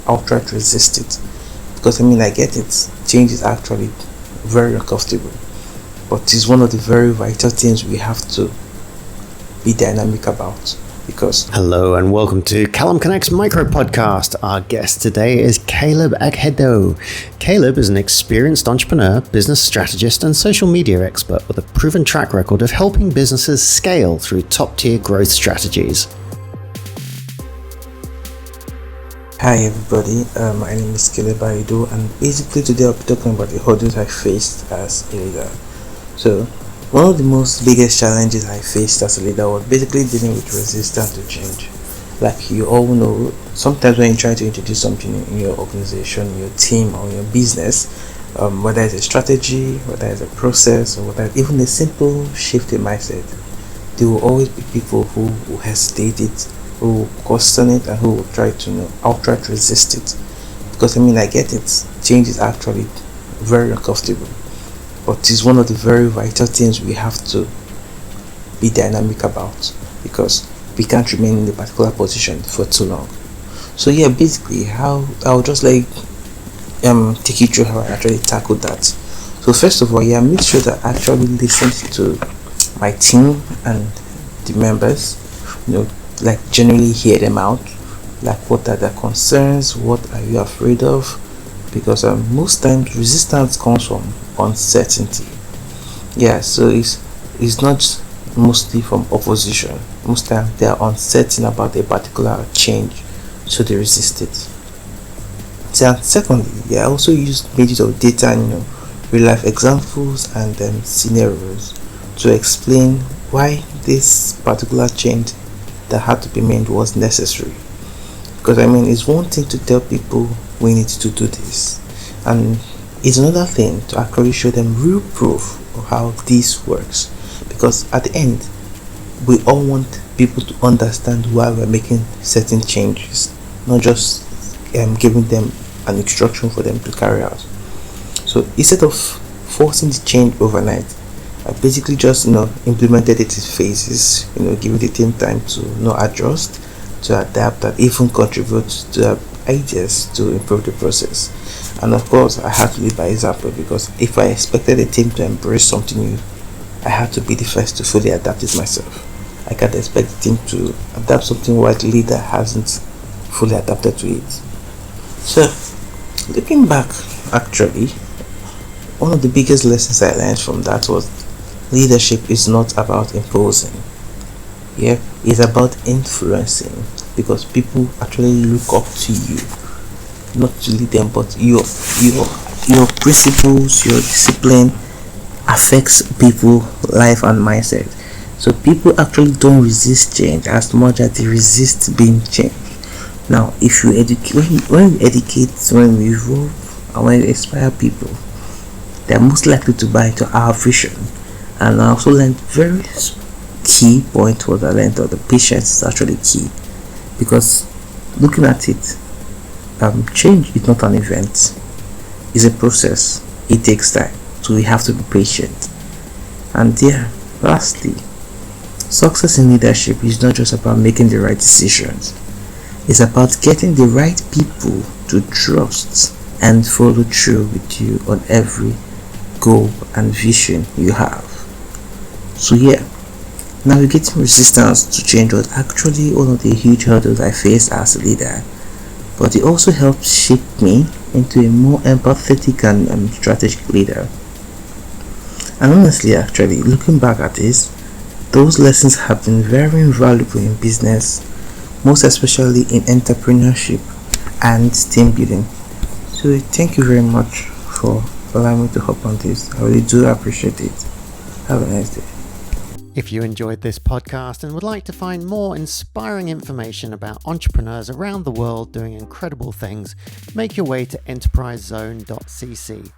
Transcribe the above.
outright resist it. Because I get it. Change is actually very uncomfortable, but it's one of the very vital things we have to be dynamic about. Because hello and welcome to CallumConnects Micro-Podcast. Our guest today is Caleb Aghedo. Caleb is an experienced entrepreneur, business strategist and social media expert with a proven track record of helping businesses scale through top-tier growth strategies. hi everybody, my name is Caleb Aghedo, and basically today I'll be talking about the hurdles I faced as a leader. So one of the most biggest challenges I faced as a leader was basically dealing with resistance to change. Like you all know, sometimes when you try to introduce something in your organization, your team, or your business, whether it's a strategy, whether it's a process, or whether even a simple shift in mindset, there will always be people who hesitate it, who will question it, and who will try to outright resist it. Because I get it. Change is actually very uncomfortable, but it's one of the very vital things we have to be dynamic about, because we can't remain in a particular position for too long. So yeah, basically I'll just take you through how I actually tackled that. So first of all, make sure that I actually listen to my team and the members, like generally hear them out, like what are their concerns, what are you afraid of, because most times resistance comes from uncertainty. So it's not mostly from opposition. Most times they are uncertain about a particular change, so they resist it. So secondly, I also use use of data and real life examples and scenarios to explain why this particular change that had to be made was necessary. Because it's one thing to tell people we need to do this, and it's another thing to actually show them real proof of how this works. Because at the end, we all want people to understand why we're making certain changes, not just giving them an instruction for them to carry out. So instead of forcing the change overnight, I basically just implemented it in phases, giving the team time to adjust, to adapt, and even contribute to their ideas to improve the process. And of course, I had to lead by example, because if I expected the team to embrace something new, I had to be the first to fully adapt it myself. I can't expect the team to adapt something while the leader hasn't fully adapted to it. So, looking back, actually, one of the biggest lessons I learned from that was leadership is not about imposing. It's about influencing, because people actually look up to you, not to lead them, but your principles, your discipline affects people, life and mindset. So people actually don't resist change as much as they resist being changed. Now, if you educate, when we educate, when we evolve, and when we inspire people, they're most likely to buy into our vision. And I also learned very key point was I learned that the patience is actually key, because looking at it, change is not an event, it's a process. It takes time, so we have to be patient. And lastly, success in leadership is not just about making the right decisions, it's about getting the right people to trust and follow through with you on every goal and vision you have. So navigating resistance to change was actually one of the huge hurdles I faced as a leader, but it also helped shape me into a more empathetic and strategic leader. And honestly, actually, looking back at this, those lessons have been very invaluable in business, most especially in entrepreneurship and team building. So thank you very much for allowing me to hop on this. I really do appreciate it. Have a nice day. If you enjoyed this podcast and would like to find more inspiring information about entrepreneurs around the world doing incredible things, make your way to enterprisezone.cc.